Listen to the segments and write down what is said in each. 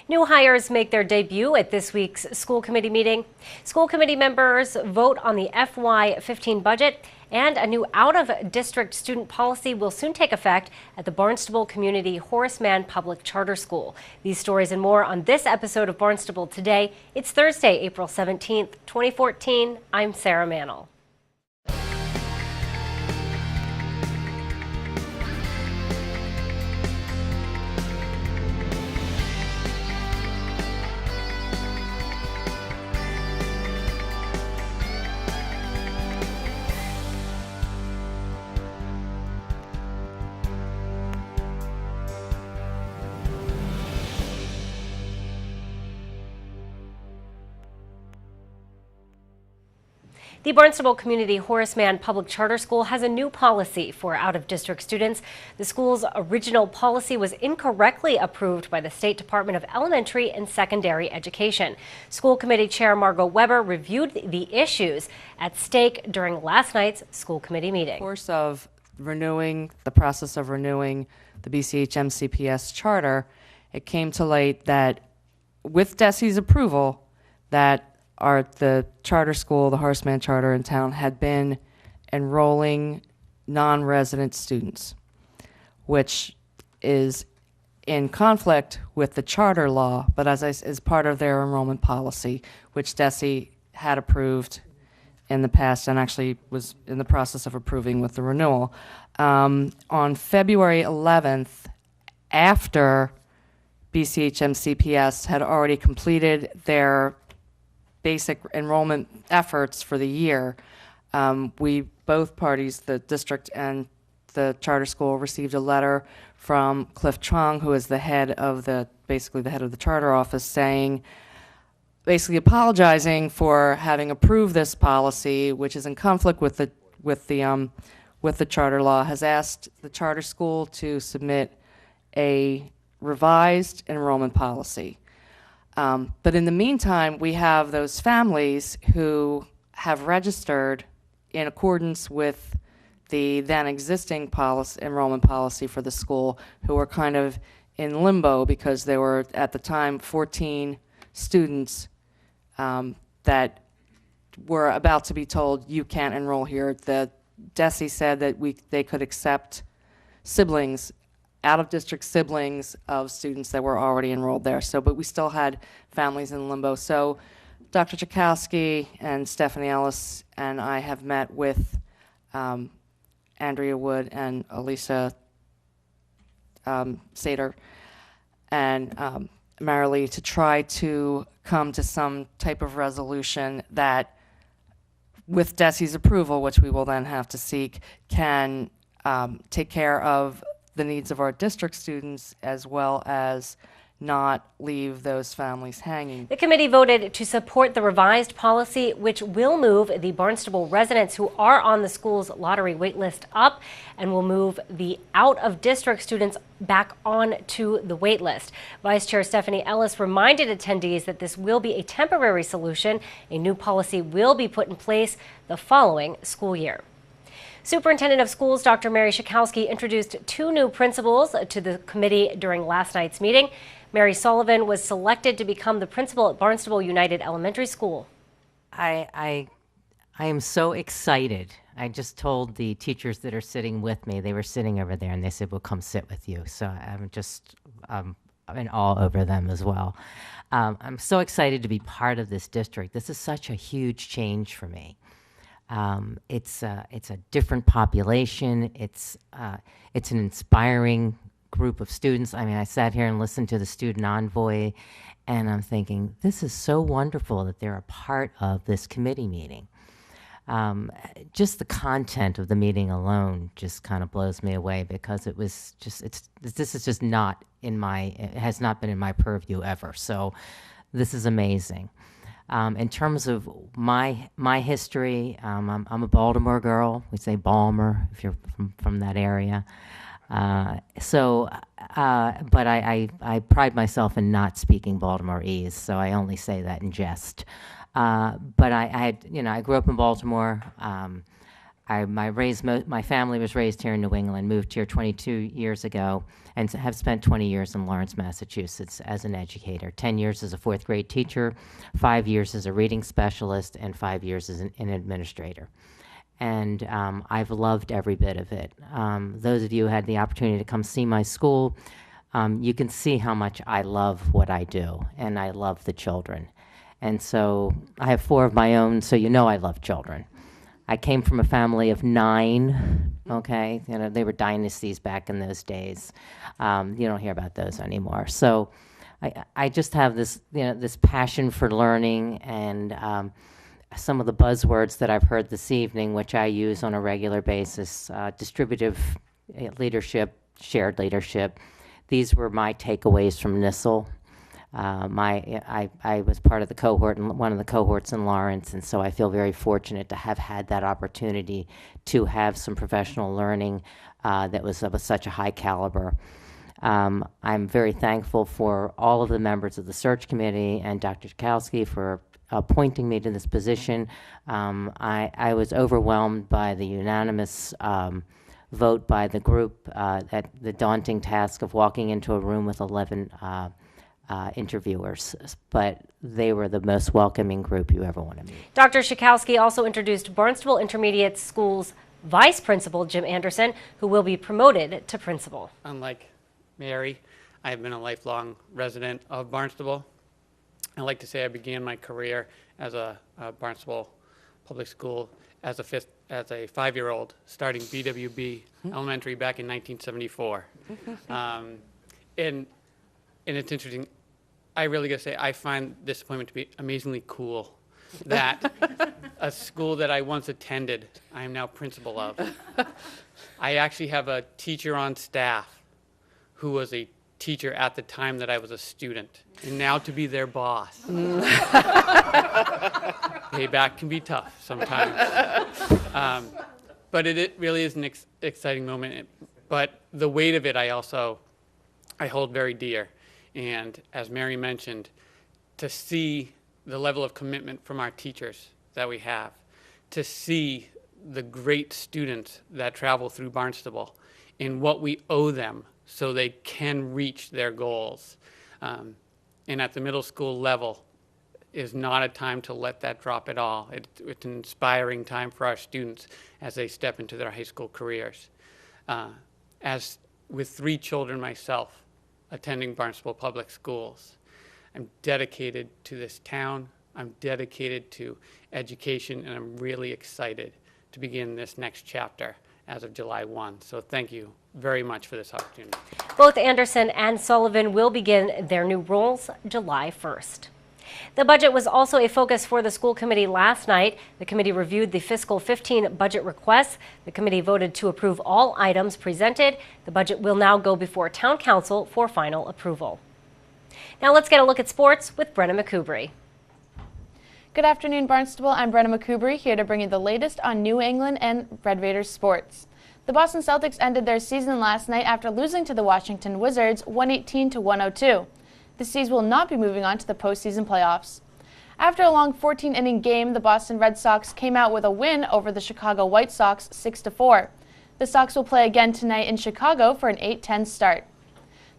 New hires make their debut at this week's school committee meeting. School committee members vote on the FY15 budget, and a new out-of-district student policy will soon take effect at the Barnstable Community Horace Mann Public Charter School. These stories and more on this episode of Barnstable Today. It's Thursday, April 17th, 2014. I'm Sarah Mannel. The Barnstable Community Horace Mann Public Charter School has a new policy for out-of-district students. The school's original policy was incorrectly approved by the State Department of Elementary and Secondary Education. School Committee Chair Margot Weber reviewed the issues at stake during last night's school committee meeting. In the course of the process of renewing the BCH-MCPS charter, it came to light that with DESE's approval, that the charter school, the Horace Mann Charter in town, had been enrolling non-resident students, which is in conflict with the charter law, but as part of their enrollment policy, which DESE had approved in the past and actually was in the process of approving with the renewal. On February 11th, after BCH-MCPS had already completed their basic enrollment efforts for the year, both parties, the district and the charter school, received a letter from Cliff Chong, who is basically the head of the charter office, basically apologizing for having approved this policy, which is in conflict with the charter law, has asked the charter school to submit a revised enrollment policy. But in the meantime, we have those families who have registered in accordance with the then existing enrollment policy for the school, who are kind of in limbo because there were, at the time, 14 students that were about to be told, you can't enroll here. The DESE said that they could accept siblings, out-of-district siblings of students that were already enrolled there. But we still had families in limbo. So Dr. Chakowski and Stephanie Ellis and I have met with Andrea Wood and Elisa Sater and Marilee to try to come to some type of resolution that, with DESE's approval, which we will then have to seek, can take care of the needs of our district students, as well as not leave those families hanging. The committee voted to support the revised policy, which will move the Barnstable residents who are on the school's lottery waitlist up and will move the out-of-district students back on to the waitlist. Vice Chair Stephanie Ellis reminded attendees that this will be a temporary solution. A new policy will be put in place the following school year. Superintendent of Schools Dr. Mary Chakowski introduced two new principals to the committee during last night's meeting. Mary Sullivan was selected to become the principal at Barnstable United Elementary School. I am so excited. I just told the teachers that are sitting with me, they were sitting over there, and they said, we'll come sit with you. So I'm just in awe over them as well. I'm so excited to be part of this district. This is such a huge change for me. It's a different population. It's an inspiring group of students. I mean, I sat here and listened to the student envoy, and I'm thinking, this is so wonderful that they're a part of this committee meeting. Just the content of the meeting alone just kind of blows me away, because it was just, this is just not it has not been in my purview ever. So this is amazing. In terms of my history, I'm a Baltimore girl. We say Balmer if you're from that area. But I pride myself in not speaking Baltimoreese, so I only say that in jest. But I grew up in Baltimore. my family was raised here in New England, moved here 22 years ago, and have spent 20 years in Lawrence, Massachusetts as an educator. 10 years as a fourth grade teacher, 5 years as a reading specialist, and 5 years as an administrator. And I've loved every bit of it. Those of you who had the opportunity to come see my school, you can see how much I love what I do, and I love the children. And so I have 4 of my own, so you know I love children. I came from a family of 9, okay? You know, they were dynasties back in those days. You don't hear about those anymore. So I just have this, this passion for learning, and some of the buzzwords that I've heard this evening, which I use on a regular basis, distributive leadership, shared leadership. These were my takeaways from NISL. I was part of the cohort, one of the cohorts in Lawrence, and so I feel very fortunate to have had that opportunity to have some professional learning that was of such a high caliber. I'm very thankful for all of the members of the search committee and Dr. Chakowski for appointing me to this position. I was overwhelmed by the unanimous vote by the group at the daunting task of walking into a room with 11 interviewers, but they were the most welcoming group you ever want to meet. Dr. Chakowski also introduced Barnstable Intermediate School's Vice Principal, Jim Anderson, who will be promoted to Principal. Unlike Mary, I have been a lifelong resident of Barnstable. I like to say I began my career as a Barnstable Public School as a 5-year-old, starting BWB Elementary back in 1974. And it's interesting. I really gotta say, I find this appointment to be amazingly cool. That a school that I once attended, I am now principal of. I actually have a teacher on staff who was a teacher at the time that I was a student, and now to be their boss. Payback can be tough sometimes. But it really is an exciting moment. But the weight of it I hold very dear. And as Mary mentioned, to see the level of commitment from our teachers that we have, to see the great students that travel through Barnstable and what we owe them so they can reach their goals. And at the middle school level is not a time to let that drop at all. It's an inspiring time for our students as they step into their high school careers. As with 3 children myself, attending Barnstable Public Schools, I'm dedicated to this town, I'm dedicated to education, and I'm really excited to begin this next chapter as of July 1. So thank you very much for this opportunity. Both Anderson and Sullivan will begin their new roles July 1st. The budget was also a focus for the school committee last night. The committee reviewed the fiscal 15 budget requests. The committee voted to approve all items presented. The budget will now go before town council for final approval. Now let's get a look at sports with Brenna McCubry. Good afternoon, Barnstable. I'm Brenna McCubry, here to bring you the latest on New England and Red Raiders sports. The Boston Celtics ended their season last night after losing to the Washington Wizards 118-102. The Seas will not be moving on to the postseason playoffs. After a long 14-inning game, the Boston Red Sox came out with a win over the Chicago White Sox 6-4. The Sox will play again tonight in Chicago for an 8-10 start.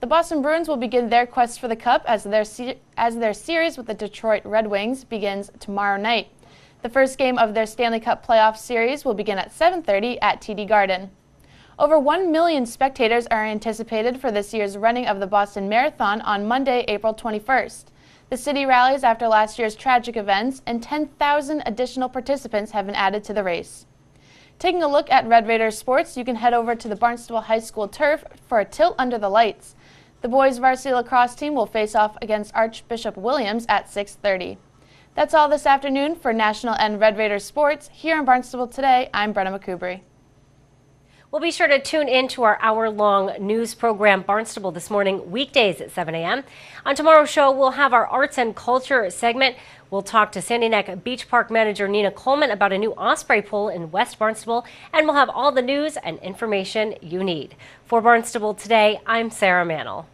The Boston Bruins will begin their quest for the Cup as their series with the Detroit Red Wings begins tomorrow night. The first game of their Stanley Cup playoff series will begin at 7:30 at TD Garden. Over 1 million spectators are anticipated for this year's running of the Boston Marathon on Monday, April 21st. The city rallies after last year's tragic events, and 10,000 additional participants have been added to the race. Taking a look at Red Raiders sports, you can head over to the Barnstable High School turf for a tilt under the lights. The boys varsity lacrosse team will face off against Archbishop Williams at 6:30. That's all this afternoon for National and Red Raiders sports. Here in Barnstable Today, I'm Brenna McCubry. Well, be sure to tune in to our hour-long news program, Barnstable This Morning, weekdays at 7 a.m. On tomorrow's show, we'll have our arts and culture segment. We'll talk to Sandy Neck Beach Park manager Nina Coleman about a new osprey pool in West Barnstable, and we'll have all the news and information you need. For Barnstable Today, I'm Sarah Mannel.